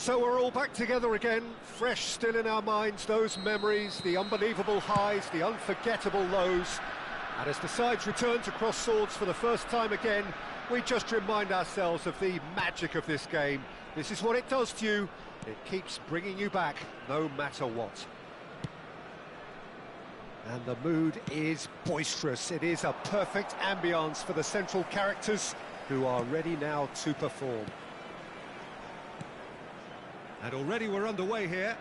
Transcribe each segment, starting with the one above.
So we're all back together again, fresh still in our minds, those memories, the unbelievable highs, the unforgettable lows. And as the sides return to cross swords for the first time again, we just remind ourselves of the magic of this game. This is what it does to you. It keeps bringing you back, no matter what. And the mood is boisterous. It is a perfect ambience for the central characters who are ready now to perform. And already we're underway here.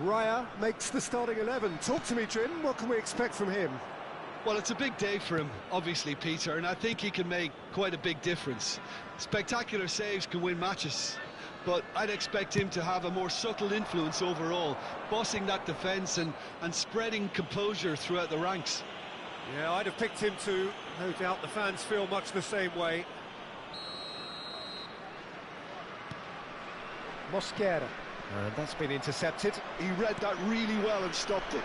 Raya makes the starting 11. Talk to me, Jim. What can we expect from him? Well, it's a big day for him, obviously, Peter, and I think he can make quite a big difference. Spectacular saves can win matches, but I'd expect him to have a more subtle influence overall, bossing that defence and spreading composure throughout the ranks. Yeah, I'd have picked him too. No doubt the fans feel much the same way. Mosquera. And that's been intercepted. He read that really well and stopped it.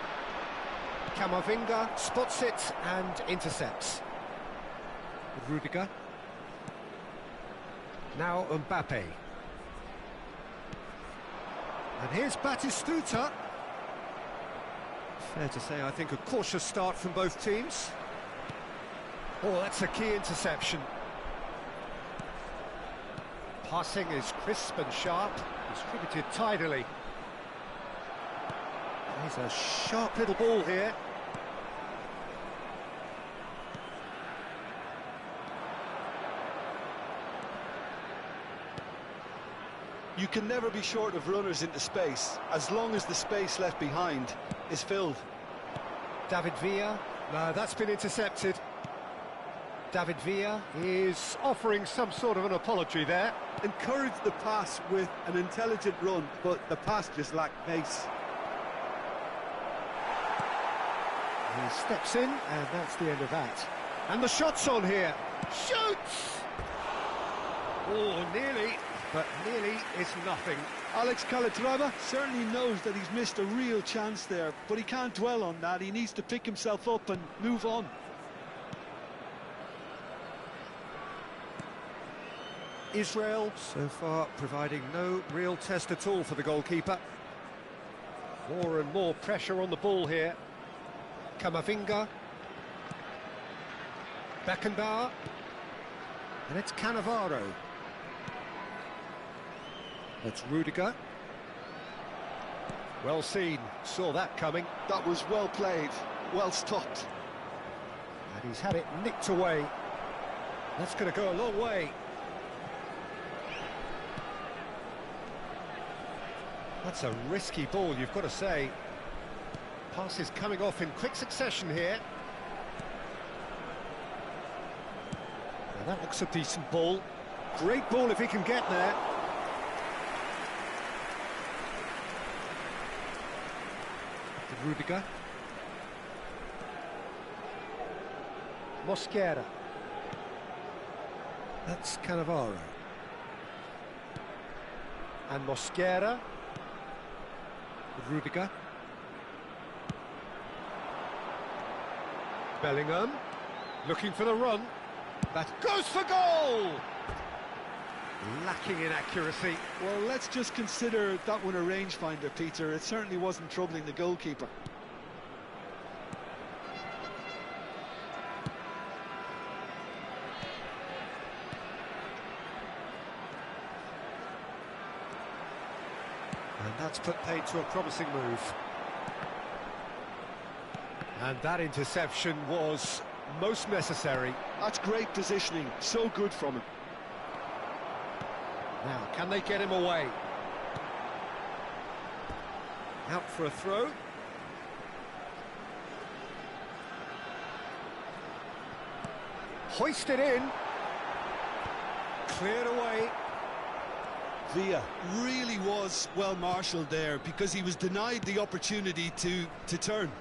Camavinga spots it and intercepts. Rudiger. Now Mbappe. And here's Batistuta. Fair to say, I think, a cautious start from both teams. Oh, that's a key interception. Passing is crisp and sharp, distributed tidily. There's a sharp little ball here. You can never be short of runners into space, as long as the space left behind is filled. David Villa, no, that's been intercepted. David Villa is offering some sort of an apology there. Encouraged the pass with an intelligent run, but the pass just lacked pace. He steps in, and that's the end of that. And the shot's on here. Shoots! Oh, nearly, but nearly is nothing. Alex Calatrava certainly knows that he's missed a real chance there, but he can't dwell on that. He needs to pick himself up and move on. Israel, so far, providing no real test at all for the goalkeeper. More and more pressure on the ball here. Camavinga. Beckenbauer. And it's Cannavaro. That's Rudiger. Well seen, saw that coming. That was well played, well stopped. And he's had it nicked away. That's going to go a long way. That's a risky ball, you've got to say. Passes coming off in quick succession here. Now that looks a decent ball. Great ball if he can get there. To Rudiger. Mosquera. That's Cannavaro. And Mosquera. Rudiger. Bellingham. Looking for the run. That goes for goal! Lacking in accuracy. Well, let's just consider that one a rangefinder, Peter. It certainly wasn't troubling the goalkeeper. And that's put paid to a promising move. And that interception was most necessary. That's great positioning, so good from him. Now, can they get him away? Out for a throw. Hoisted in. Cleared away. Villa really was well marshalled there because he was denied the opportunity to turn.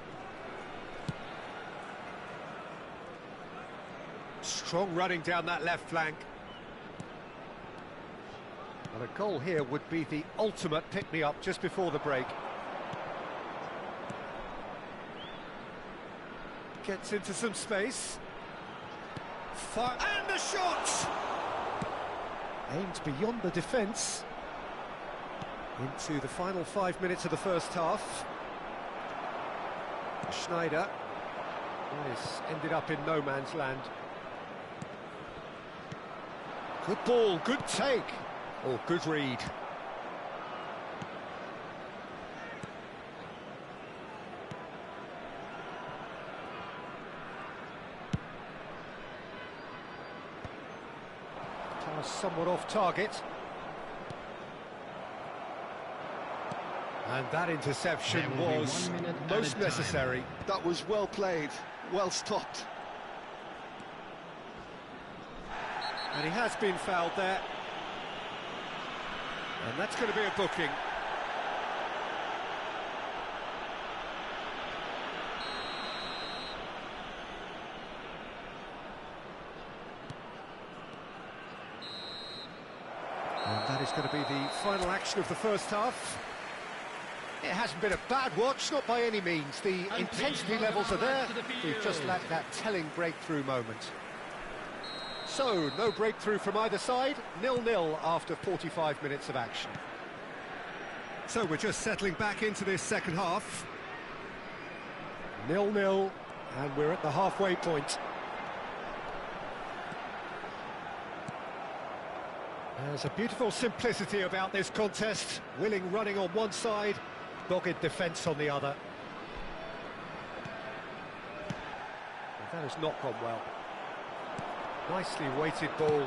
Strong running down that left flank. Well, a goal here would be the ultimate pick-me-up just before the break. Gets into some space. Fire and a shot! Aimed beyond the defence. Into the final 5 minutes of the first half. Schneider. This ended up in no man's land. Good ball, good take. Oh, good read. Pass somewhat off target. And that interception was most necessary. That was well played, well stopped. And he has been fouled there. And that's going to be a booking. And that is going to be the final action of the first half. It hasn't been a bad watch, not by any means. The intensity levels are there. We've just lacked that telling breakthrough moment. So, no breakthrough from either side, 0-0 after 45 minutes of action. So we're just settling back into this second half. 0-0, and we're at the halfway point. There's a beautiful simplicity about this contest. Willing running on one side, dogged defence on the other. Well, that has not gone well. Nicely weighted ball.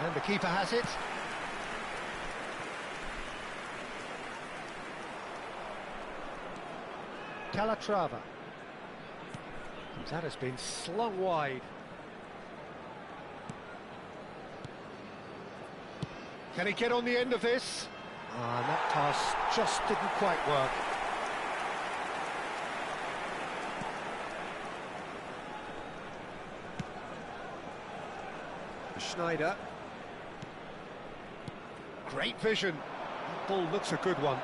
And the keeper has it. Calatrava. That has been slung wide. Can he get on the end of this? And that pass just didn't quite work. Schneider. Great vision. That ball looks a good one.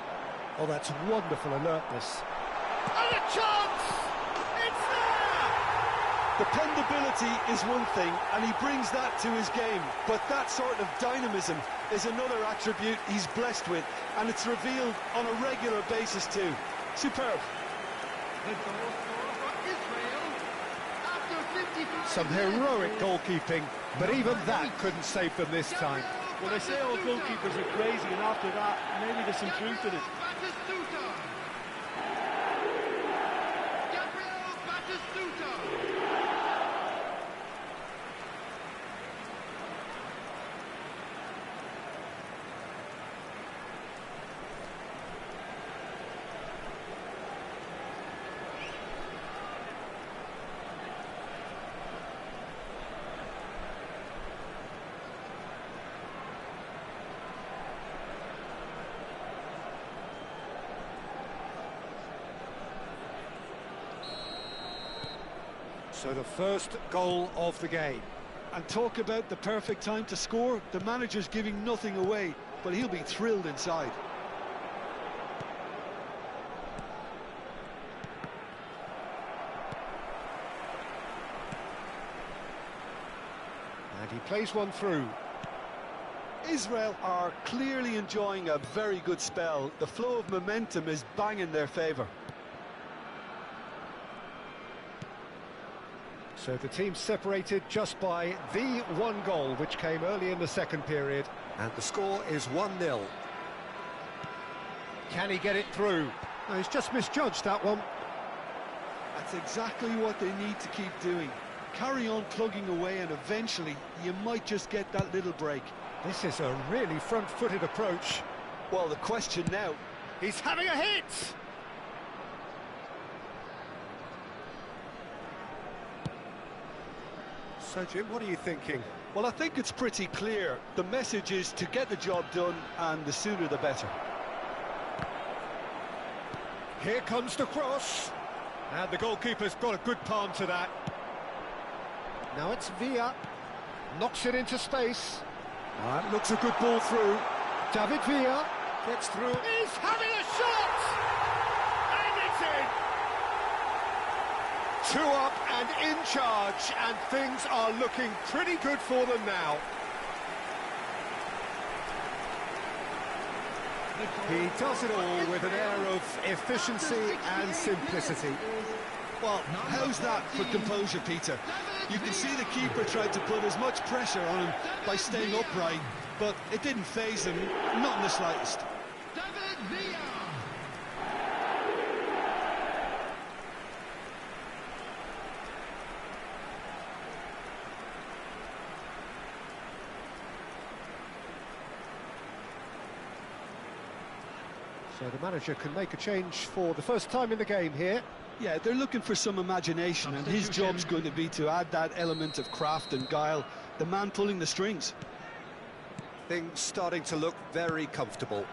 Oh, that's wonderful alertness. And a chance! It's there! Dependability is one thing, and he brings that to his game, but that sort of dynamism is another attribute he's blessed with, and it's revealed on a regular basis too. Superb. Some heroic goalkeeping, but even that couldn't save them this time. Well, they say all goalkeepers are crazy, and after that, maybe there's some truth in it. So the first goal of the game. And talk about the perfect time to score. The manager's giving nothing away, but he'll be thrilled inside. And he plays one through. Israel are clearly enjoying a very good spell. The flow of momentum is bang in their favour. So the team separated just by the one goal, which came early in the second period. And the score is 1-0. Can he get it through? No, he's just misjudged that one. That's exactly what they need to keep doing. Carry on plugging away, and eventually you might just get that little break. This is a really front-footed approach. Well, the question now... He's having a hit! So, Jim, what are you thinking? Well, I think it's pretty clear. The message is to get the job done, and the sooner the better. Here comes the cross. And the goalkeeper's got a good palm to that. Now it's Villa. Knocks it into space. That looks a good ball through. David Villa gets through. He's having a shot! And it's in! 2 up and in charge, and things are looking pretty good for them now. He does it all with an air of efficiency and simplicity. Well, how's that for composure, Peter? You can see the keeper tried to put as much pressure on him by staying upright, but it didn't faze him, not in the slightest. So the manager can make a change for the first time in the game here. Yeah, they're looking for some imagination, and his job's going to be to add that element of craft and guile, the man pulling the strings. Things starting to look very comfortable.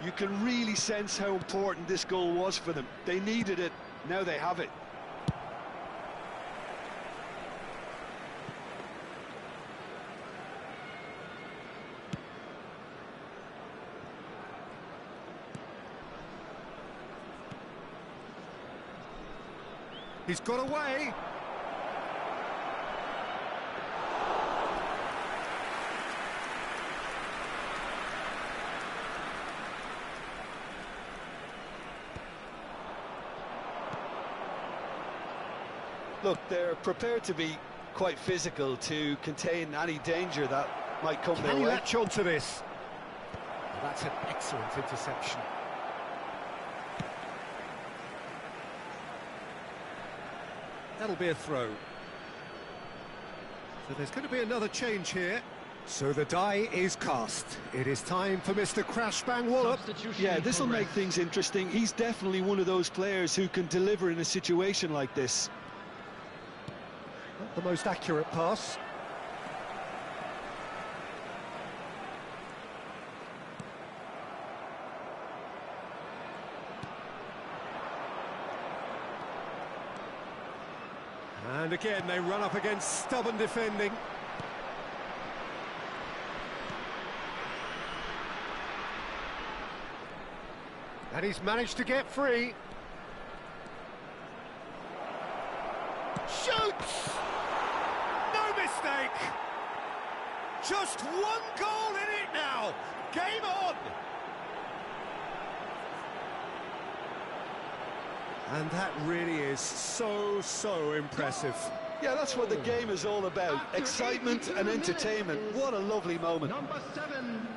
You can really sense how important this goal was for them. They needed it, now they have it. He's got away. Look, they're prepared to be quite physical to contain any danger that might come their way. Can he latch on to this? Well, that's an excellent interception. That'll be a throw. So there's going to be another change here. So the die is cast. It is time for Mr. Crash Bang Wallop. Yeah, this will make things interesting. He's definitely one of those players who can deliver in a situation like this. Not the most accurate pass. And again, they run up against stubborn defending. And he's managed to get free. Shoots! No mistake! Just one goal in it now! Game on! And that really is so impressive. Yeah, that's what the game is all about. Excitement and entertainment. What a lovely moment. Number 7.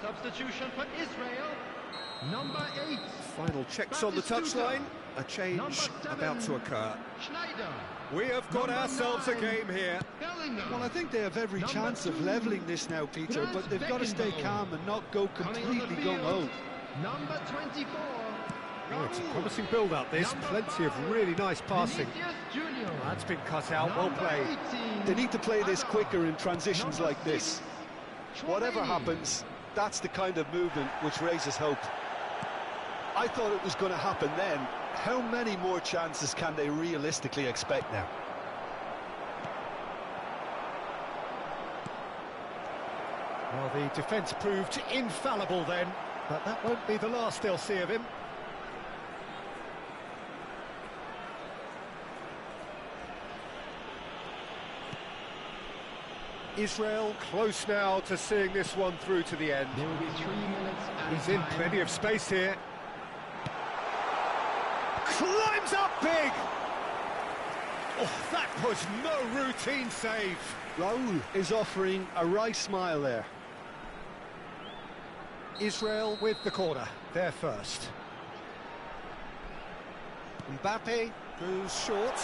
Substitution for Israel, number 8. Final checks on the touchline. A change about to occur. Schneider. We have got ourselves a game here. Well, I think they have every chance of levelling this now, Peter, but they've got to stay calm and not go completely gung-ho. Number 24. Oh, it's a promising build-up, this. Plenty of really nice passing. Junior. That's been cut out, well played. They need to play this quicker in transitions like this. Whatever happens, that's the kind of movement which raises hope. I thought it was going to happen then. How many more chances can they realistically expect now? Well, the defence proved infallible then, but that won't be the last they'll see of him. Israel close now to seeing this one through to the end. There will be 3 minutes. He's in plenty of space here. Climbs up big! Oh, that was no routine save. Raul is offering a right smile there. Israel with the corner, they're first. Mbappe goes short.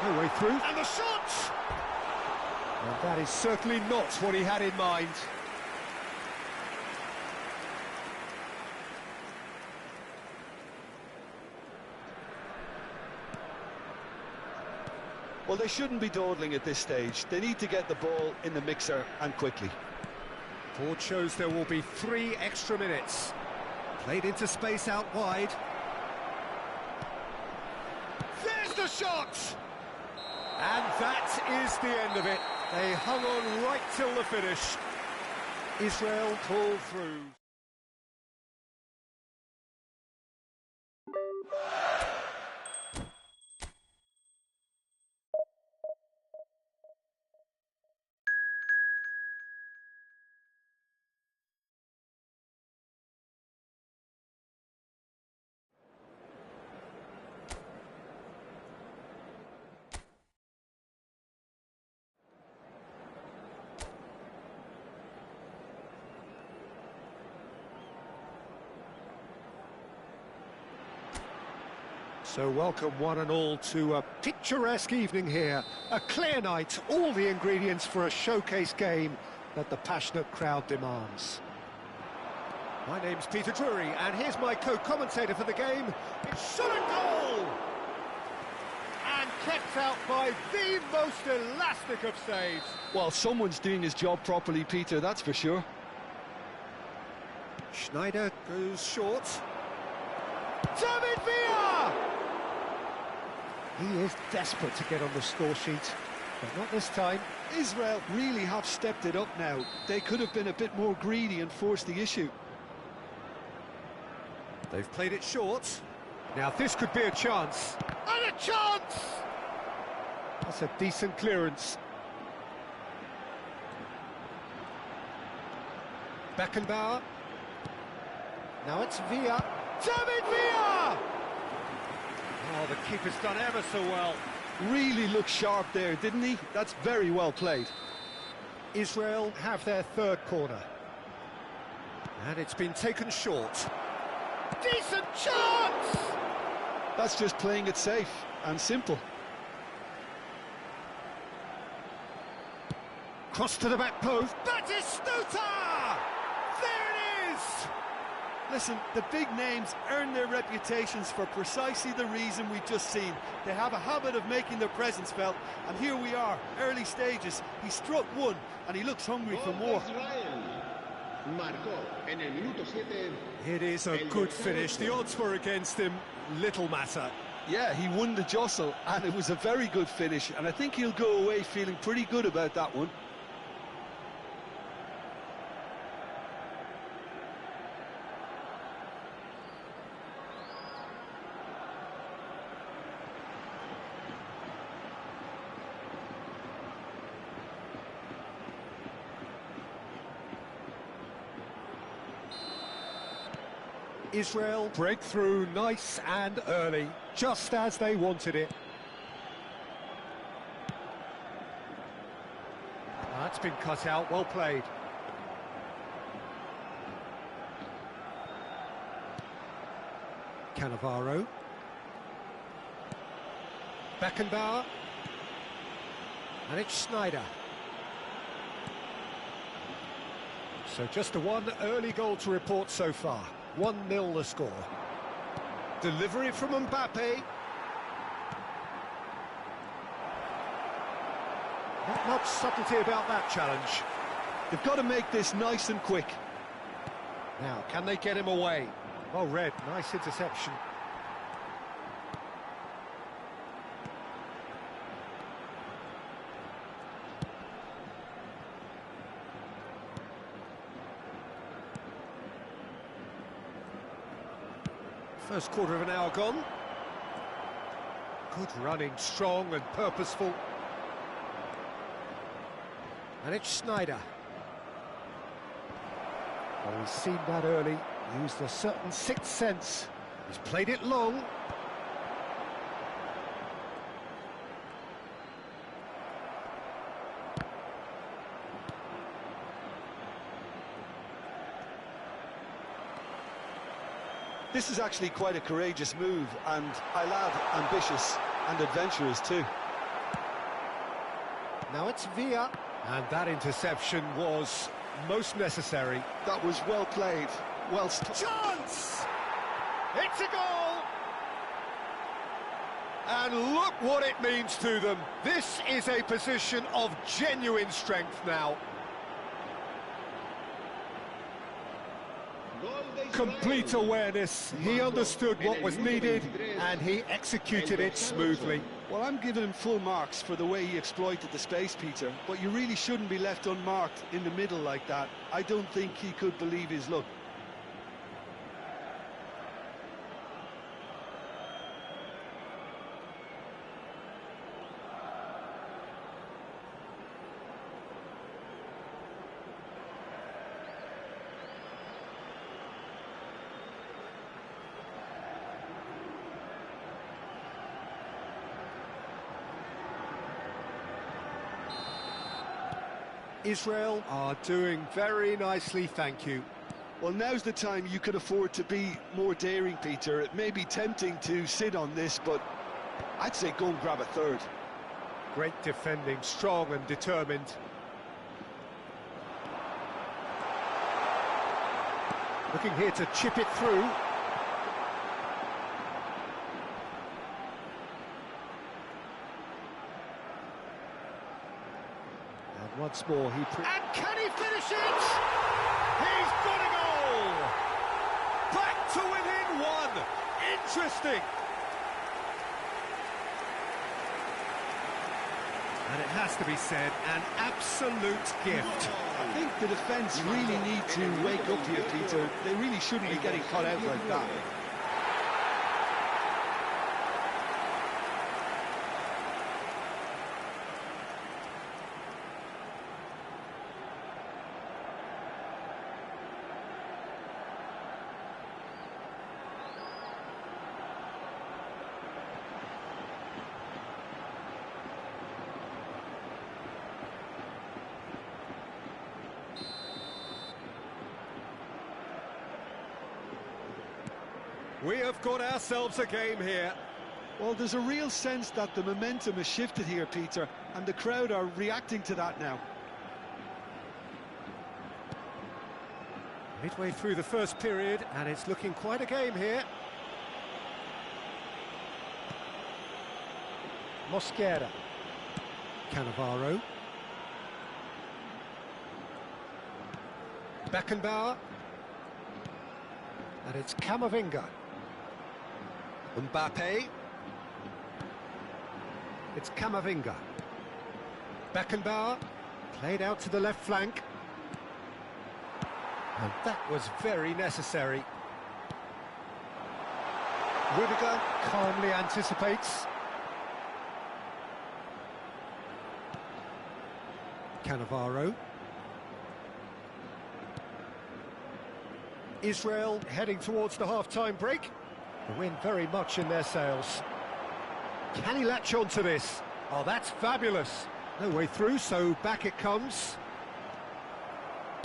No way through. And the shot! And that is certainly not what he had in mind. Well, they shouldn't be dawdling at this stage. They need to get the ball in the mixer and quickly. Board shows there will be 3 extra minutes. Played into space out wide. There's the shot! And that is the end of it. They hung on right till the finish. Israel pulled through. So welcome one and all to a picturesque evening here. A clear night, all the ingredients for a showcase game that the passionate crowd demands. My name's Peter Drury, and here's my co-commentator for the game. It's shot and goal! And kept out by the most elastic of saves. Well, someone's doing his job properly, Peter, that's for sure. Schneider goes short. David Villa! He is desperate to get on the score sheet, but not this time. Israel really have stepped it up now. They could have been a bit more greedy and forced the issue. They've played it short. Now this could be a chance. And a chance! That's a decent clearance. Beckenbauer. Now it's Villa. David Villa! Oh, the keeper's done ever so well. Really looked sharp there, didn't he? That's very well played. Israel have their third corner. And it's been taken short. Decent chance! That's just playing it safe and simple. Cross to the back post. Batistuta! There it is! Listen, the big names earn their reputations for precisely the reason we've just seen. They have a habit of making their presence felt, and here we are, early stages. He struck one, and he looks hungry for more. It is a good finish. The odds were against him, little matter. Yeah, he won the jostle, and it was a very good finish, and I think he'll go away feeling pretty good about that one. Israel break through nice and early, just as they wanted it. That's been cut out, well played. Cannavaro. Beckenbauer. And it's Schneider. So just the one early goal to report so far. 1-0 the score. Delivery from Mbappe. Not much subtlety about that challenge. They've got to make this nice and quick. Now, can they get him away? Oh, Red, nice interception. First quarter of an hour gone. Good running, strong and purposeful. And it's Schneider. Oh, he's seen that early, used a certain sixth sense. He's played it long. This is actually quite a courageous move, and I'll add ambitious and adventurous too. Now it's Villa, and that interception was most necessary. That was well played, well Chance! It's a goal! And look what it means to them. This is a position of genuine strength now. Complete awareness, he understood what was needed and he executed it smoothly. Well, I'm giving him full marks for the way he exploited the space, Peter, but you really shouldn't be left unmarked in the middle like that. I don't think he could believe his luck. Israel are doing very nicely, thank you. Well, now's the time you can afford to be more daring, Peter. It may be tempting to sit on this, but I'd say go and grab a third. Great defending, strong and determined. Looking here to chip it through. Once more, and can he finish it? He's got a goal! Back to within one! Interesting! And it has to be said, an absolute gift. I think the defence really need to wake up here, Peter. They really shouldn't be getting caught out like that. We have got ourselves a game here. Well, there's a real sense that the momentum has shifted here, Peter, and the crowd are reacting to that now. Midway through the first period, and it's looking quite a game here. Mosquera. Cannavaro. Beckenbauer. And it's Camavinga. Mbappe. It's Camavinga. Beckenbauer. Played out to the left flank. And that was very necessary. Rudiger calmly anticipates. Cannavaro. Israel heading towards the half-time break. The wind very much in their sails. Can he latch on to this? Oh, that's fabulous. No way through, so back it comes.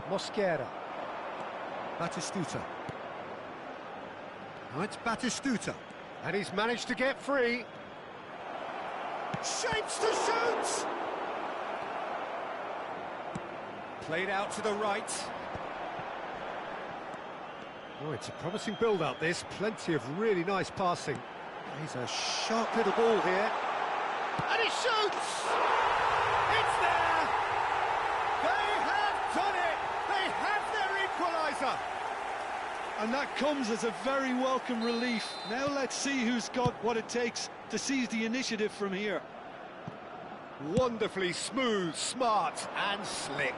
Mosquera. Batistuta. Now it's Batistuta. And he's managed to get free. Shapes to shoot! Played out to the right. Oh, it's a promising build-up, this. Plenty of really nice passing. He's a sharp little ball here. And he shoots! It's there! They have done it! They have their equaliser! And that comes as a very welcome relief. Now let's see who's got what it takes to seize the initiative from here. Wonderfully smooth, smart and slick.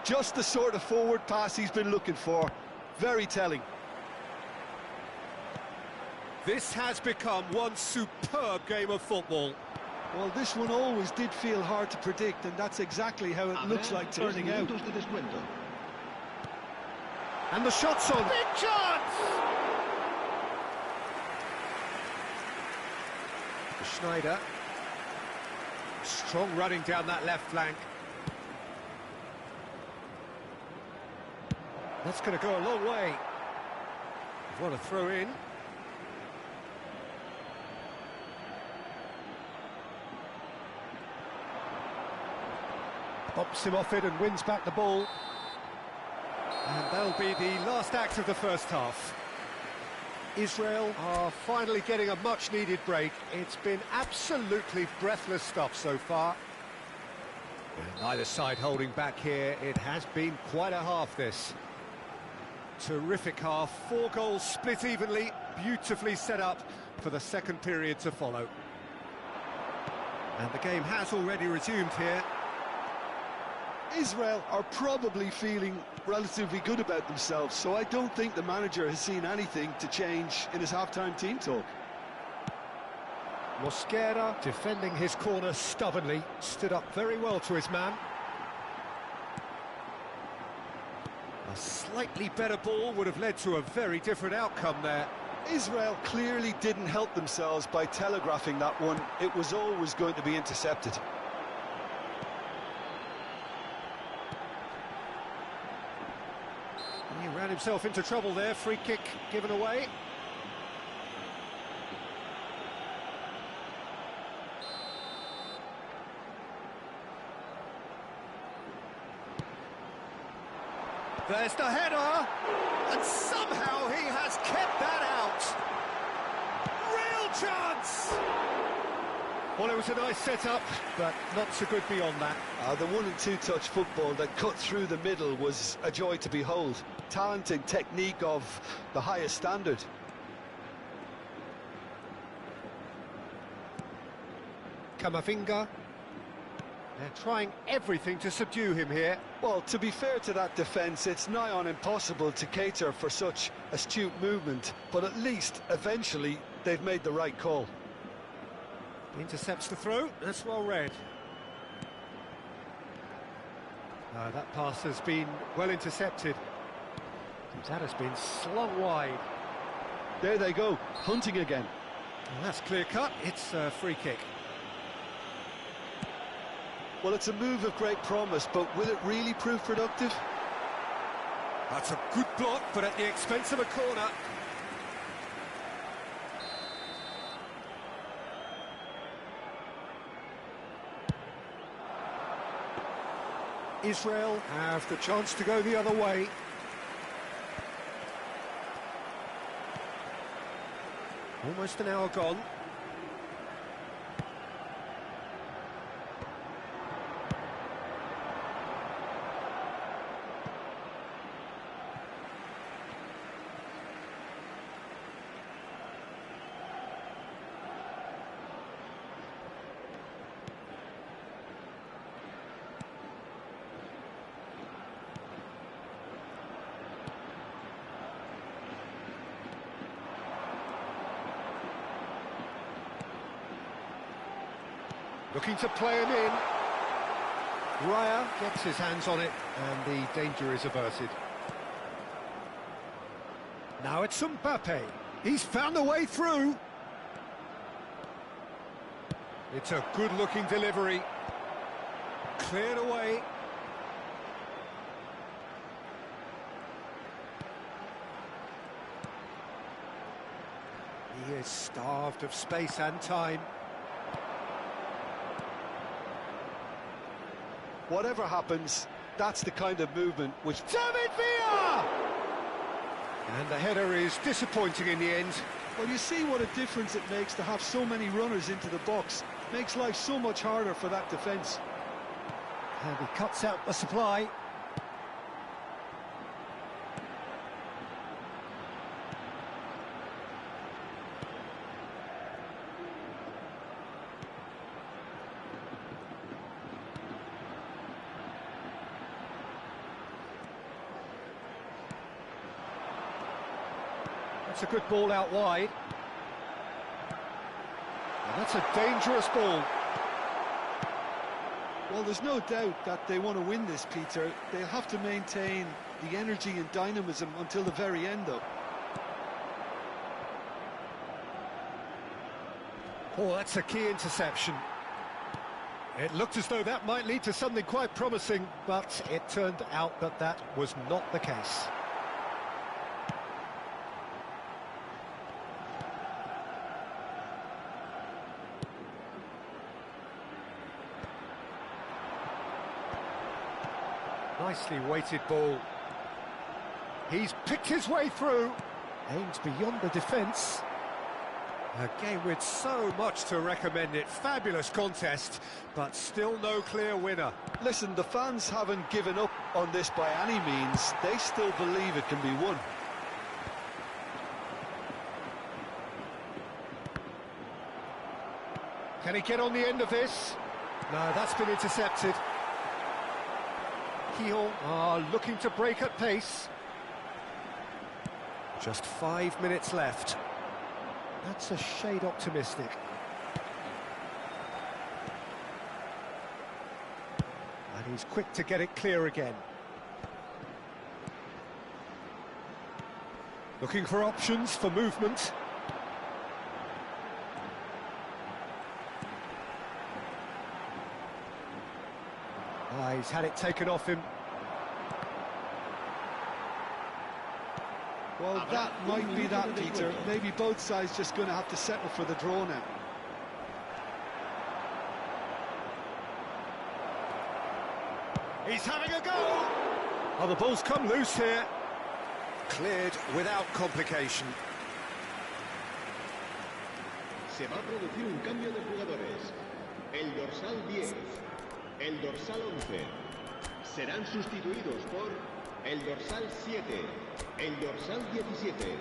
Just the sort of forward pass he's been looking for. Very telling. This has become one superb game of football. Well, this one always did feel hard to predict, and that's exactly how it looks like turning out. And the shot's on. Big chance! Schneider. Strong running down that left flank. That's going to go a long way. What a throw in. Bops him off it and wins back the ball. And that'll be the last act of the first half. Israel are finally getting a much-needed break. It's been absolutely breathless stuff so far. And neither side holding back here. It has been quite a half, this. Terrific half. 4 goals split evenly. Beautifully set up for the second period to follow. And the game has already resumed here. Israel are probably feeling relatively good about themselves, so I don't think the manager has seen anything to change in his half-time team talk. Mosquera defending his corner stubbornly, stood up very well to his man. A slightly better ball would have led to a very different outcome there. Israel clearly didn't help themselves by telegraphing that one. It was always going to be intercepted. He ran himself into trouble there, free kick given away. There's the header, and somehow he has kept that out. Real chance! Well, it was a nice set-up, but not so good beyond that. The 1- and 2-touch football that cut through the middle was a joy to behold. Talented technique of the highest standard. Camavinga. They're trying everything to subdue him here. Well, to be fair to that defence, it's nigh on impossible to cater for such astute movement, but at least, eventually, they've made the right call. Intercepts the throw, that's well read. That pass has been well intercepted. That has been slung wide. There they go, hunting again. Well, that's clear cut, it's a free kick. Well, it's a move of great promise, but will it really prove productive? That's a good block, but at the expense of a corner. Israel have the chance to go the other way. Almost an hour gone. Looking to play him in. Raya gets his hands on it, and the danger is averted. Now it's Mbappe. He's found a way through. It's a good-looking delivery. Cleared away. He is starved of space and time. Whatever happens, that's the kind of movement which... David Villa! And the header is disappointing in the end. Well, you see what a difference it makes to have so many runners into the box. Makes life so much harder for that defence. And he cuts out the supply. That's a good ball out wide. And that's a dangerous ball. Well, there's no doubt that they want to win this, Peter. They'll have to maintain the energy and dynamism until the very end, though. Oh, that's a key interception. It looked as though that might lead to something quite promising, but it turned out that that was not the case. Nicely weighted ball. He's picked his way through. Aims beyond the defence. A game with so much to recommend it. Fabulous contest, but still no clear winner. Listen, the fans haven't given up on this by any means. They still believe it can be won. Can he get on the end of this? No, that's been intercepted. Lyon are looking to break at pace. Just 5 minutes left. That's a shade optimistic. And he's quick to get it clear again. Looking for options for movement. He's had it taken off him. Well, that might be that, Peter. Maybe both sides just going to have to settle for the draw now. He's having a go! Oh, the ball's come loose here. Cleared without complication. Se va a producir un cambio de jugadores. El dorsal 10, el dorsal 11 serán sustituidos por el dorsal 7, el dorsal 17.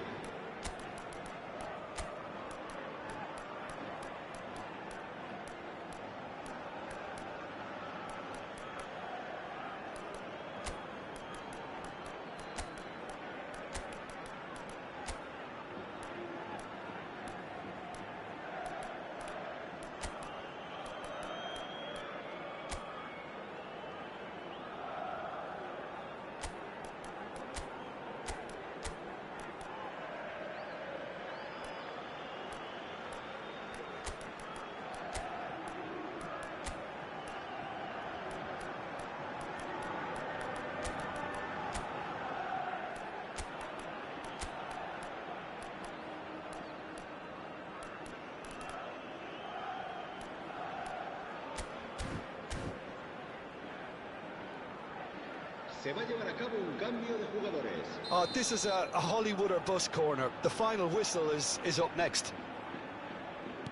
Se va a llevar a cabo un cambio de jugadores. This is a Hollywood or bust corner. The final whistle is up next.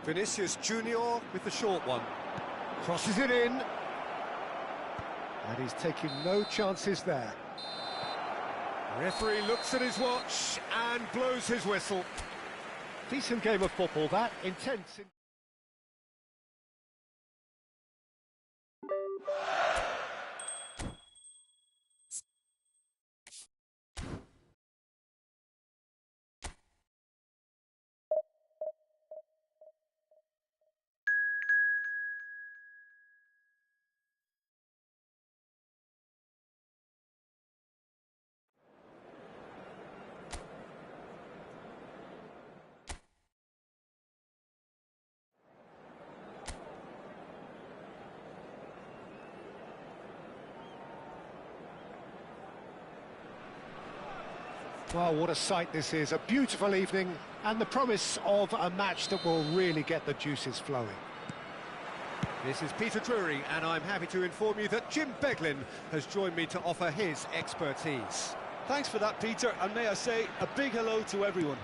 Vinicius Junior with the short one. Crosses it in. And he's taking no chances there. Referee looks at his watch and blows his whistle. Decent game of football, that. Intense. Well, what a sight this is. A beautiful evening and the promise of a match that will really get the juices flowing. This is Peter Drury, and I'm happy to inform you that Jim Beglin has joined me to offer his expertise. Thanks for that, Peter, and may I say a big hello to everyone.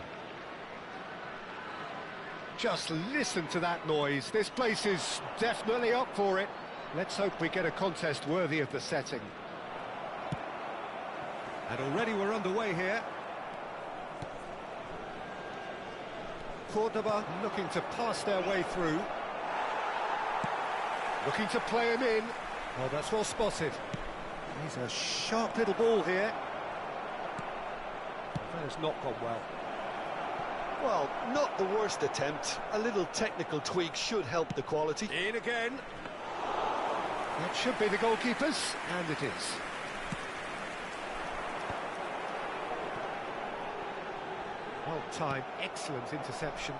Just listen to that noise. This place is definitely up for it. Let's hope we get a contest worthy of the setting. And already we're underway here. Cordoba looking to pass their way through. Looking to play him in. Oh, that's well spotted. He's a sharp little ball here. That has not gone well. Well, not the worst attempt. A little technical tweak should help the quality. In again. That should be the goalkeeper's, and it is. Well-timed, excellent interception.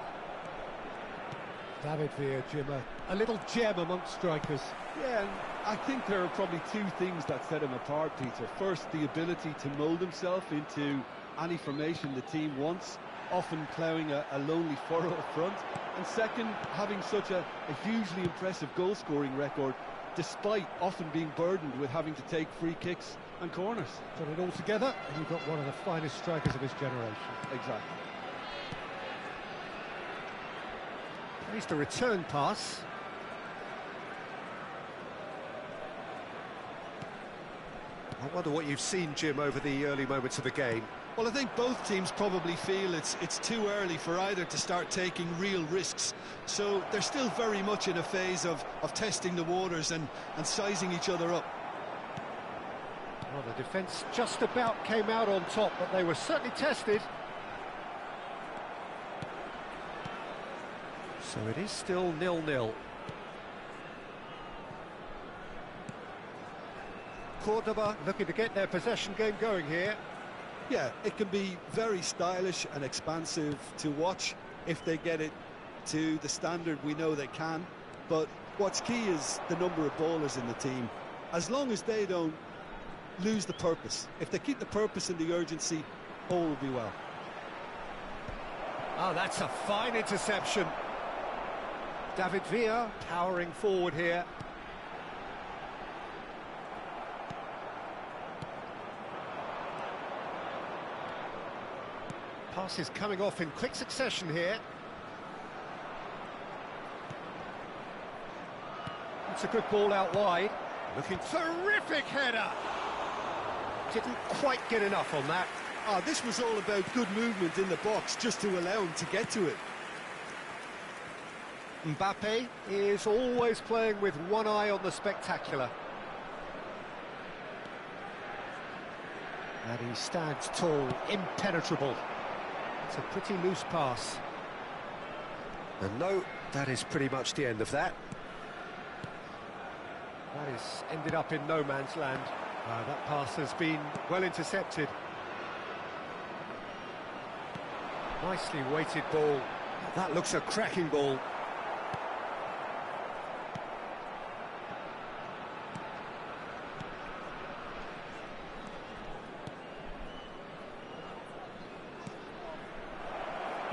David Villa, Jim, a little gem amongst strikers. Yeah, and I think there are probably two things that set him apart, Peter. First, the ability to mould himself into any formation the team wants, often ploughing a lonely furrow up front. And second, having such a hugely impressive goal-scoring record, despite often being burdened with having to take free kicks and corners. Put it all together, and you've got one of the finest strikers of his generation. Exactly. Here's the return pass. I wonder what you've seen, Jim, over the early moments of the game. Well, I think both teams probably feel it's too early for either to start taking real risks. So they're still very much in a phase of testing the waters and sizing each other up. Well, the defence just about came out on top, but they were certainly tested. So it is still 0-0. Cordoba looking to get their possession game going here. Yeah, it can be very stylish and expansive to watch if they get it to the standard we know they can. But what's key is the number of ballers in the team. As long as they don't lose the purpose. If they keep the purpose and the urgency, all will be well. Oh, that's a fine interception. David Villa powering forward here. Passes coming off in quick succession here. It's a good ball out wide. Looking terrific header. Didn't quite get enough on that. This was all about good movement in the box just to allow him to get to it. Mbappe is always playing with one eye on the spectacular. And he stands tall, impenetrable. It's a pretty loose pass. And no, that is pretty much the end of that. That is ended up in no man's land. That pass has been well intercepted. Nicely weighted ball. That looks a cracking ball.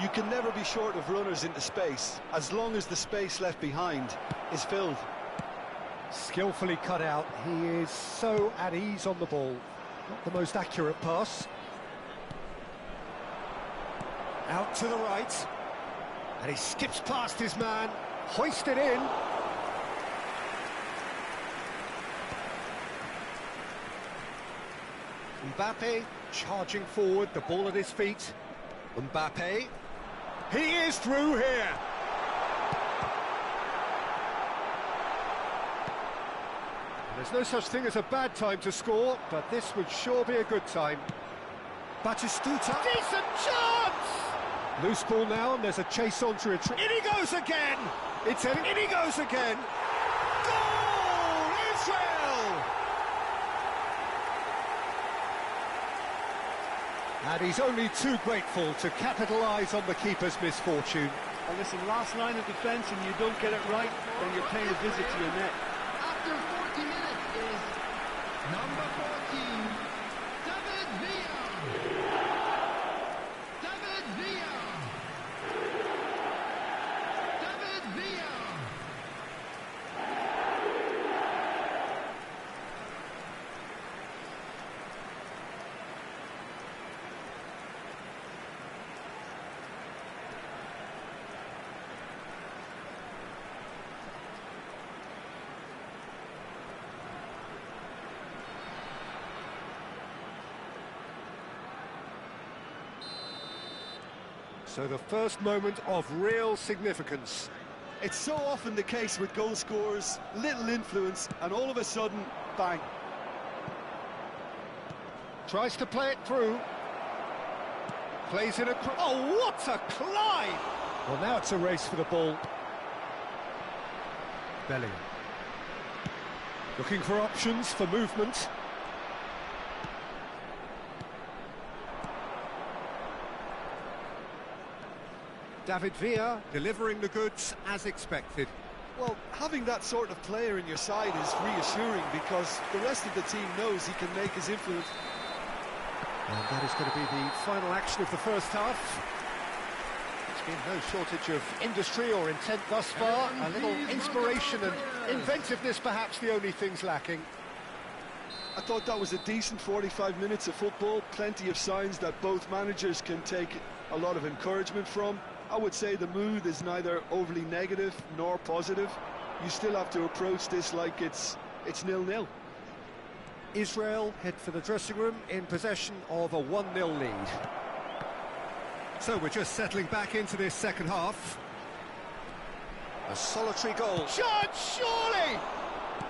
You can never be short of runners into space, as long as the space left behind is filled. Skillfully cut out. He is so at ease on the ball. Not the most accurate pass. Out to the right. And he skips past his man, hoisted in. Mbappe charging forward, the ball at his feet. Mbappe, he is through here. There's no such thing as a bad time to score, but this would sure be a good time. Batistuta, decent chance! Loose ball now, and there's a chase on to retreat. In he goes again! It's in he goes again! Goal! Israel! And he's only too grateful to capitalise on the keeper's misfortune. And listen, last line of defence and you don't get it right, then you're paying a visit to your net. After 40 minutes is number 14, David Villa. David Villa. David Villa. So the first moment of real significance. It's so often the case with goal scorers, little influence, and all of a sudden, bang. Tries to play it through. Plays in a... Oh, what a climb! Well, now it's a race for the ball. Bellingham. Looking for options for movement. David Villa delivering the goods as expected. Well, having that sort of player in your side is reassuring because the rest of the team knows he can make his influence. And that is going to be the final action of the first half. There's been no shortage of industry or intent thus far. A little inspiration and inventiveness perhaps the only things lacking. I thought that was a decent 45 minutes of football. Plenty of signs that both managers can take a lot of encouragement from. I would say the mood is neither overly negative nor positive. You still have to approach this like it's 0-0. Israel head for the dressing room in possession of a 1-0 lead. So we're just settling back into this second half. A solitary goal. Shot, surely!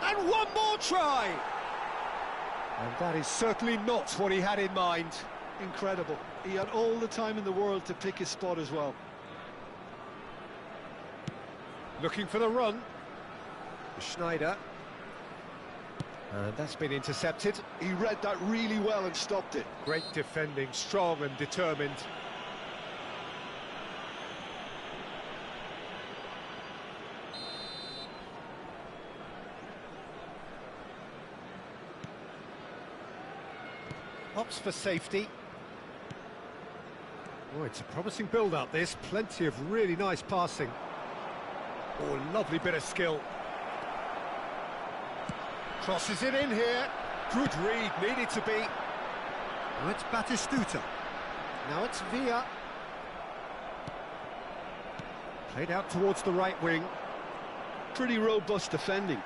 And one more try! And that is certainly not what he had in mind. Incredible. He had all the time in the world to pick his spot as well. Looking for the run. Schneider. And that's been intercepted. He read that really well and stopped it. Great defending, strong and determined. Opts for safety. Oh, it's a promising build-up, this. Plenty of really nice passing. Oh, lovely bit of skill. Crosses it in here. Good read, needed to be. Now it's Batistuta. Now it's Villa. Played out towards the right wing. Pretty robust defending.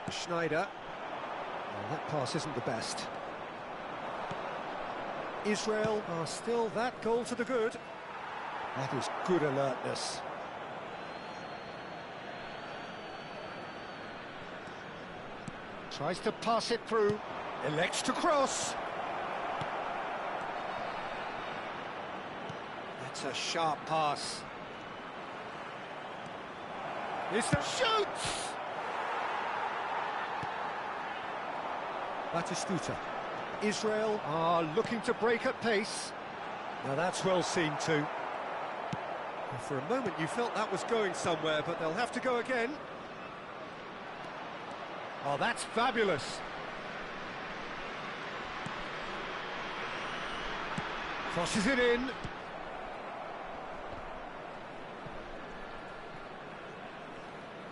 Schneider. Well, that pass isn't the best. Israel are still that goal to the good. That is good alertness. Tries to pass it through, elects to cross. That's a sharp pass. It's the shoots! Batistuta. Israel are looking to break at pace. Now that's well seen too. Well, for a moment you felt that was going somewhere, but they'll have to go again. Oh, that's fabulous. Crosses it in.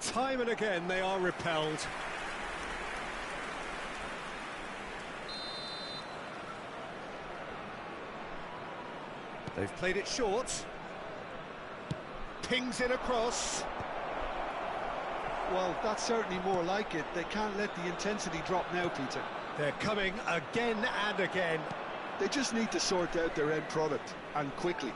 Time and again they are repelled. They've played it short. pings in across. Well, that's certainly more like it. They can't let the intensity drop now, Peter. They're coming again and again. They just need to sort out their end product, and quickly.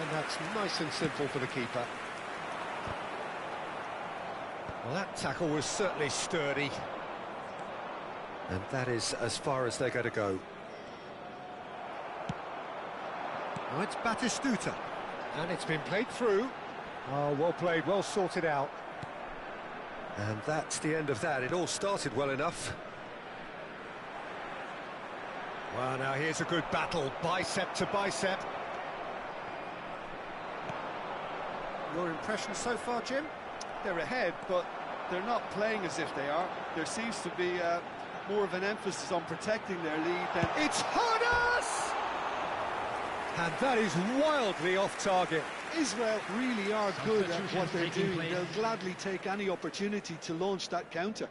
And that's nice and simple for the keeper. Well, that tackle was certainly sturdy. And that is as far as they're going to go. Oh, it's Batistuta. And it's been played through. Oh, well played, well sorted out. And that's the end of that. It all started well enough. Well, now here's a good battle, bicep to bicep. Your impression so far, Jim? They're ahead, but they're not playing as if they are. There seems to be more of an emphasis on protecting their lead than... It's Hodas! And that is wildly off target. Israel really are good at what they're doing. They'll gladly take any opportunity to launch that counter.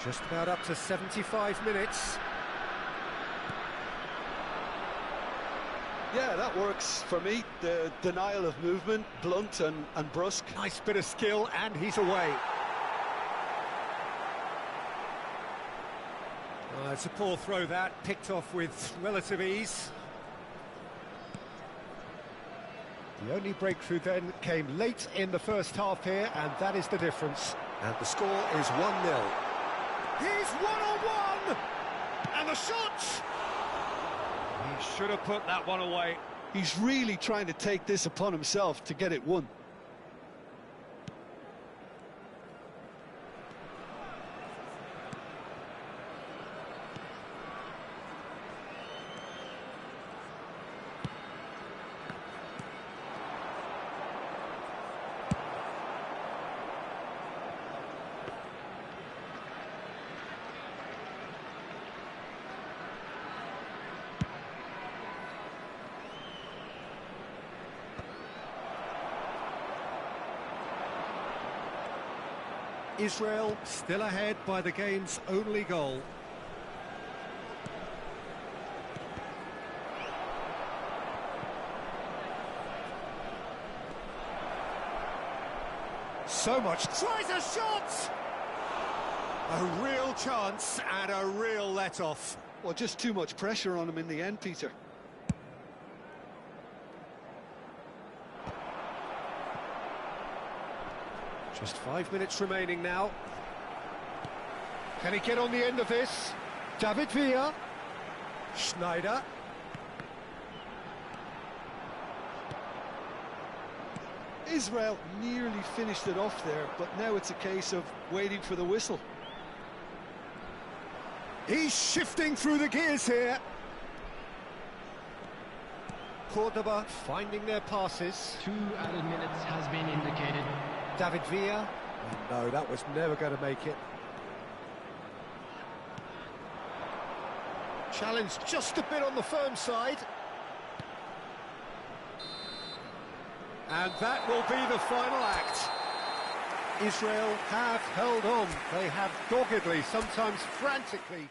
Just about up to 75 minutes. Yeah, that works for me. The denial of movement, blunt and brusque. Nice bit of skill, and he's away. It's a poor throw that, picked off with relative ease. The only breakthrough then came late in the first half here, and that is the difference. And the score is 1-0. He's one-on-one! And the shot! He should have put that one away. He's really trying to take this upon himself to get it won. Israel still ahead by the game's only goal. So much. Tries a shot! A real chance and a real let-off. Well, just too much pressure on him in the end, Peter. Just 5 minutes remaining now. Can he get on the end of this? David Villa. Schneider. Israel nearly finished it off there, but now it's a case of waiting for the whistle. He's shifting through the gears here. Cordoba finding their passes. 2 added minutes has been indicated. David Villa. Oh, no, that was never going to make it. Challenge just a bit on the firm side. And that will be the final act. Israel have held on. They have doggedly, sometimes frantically,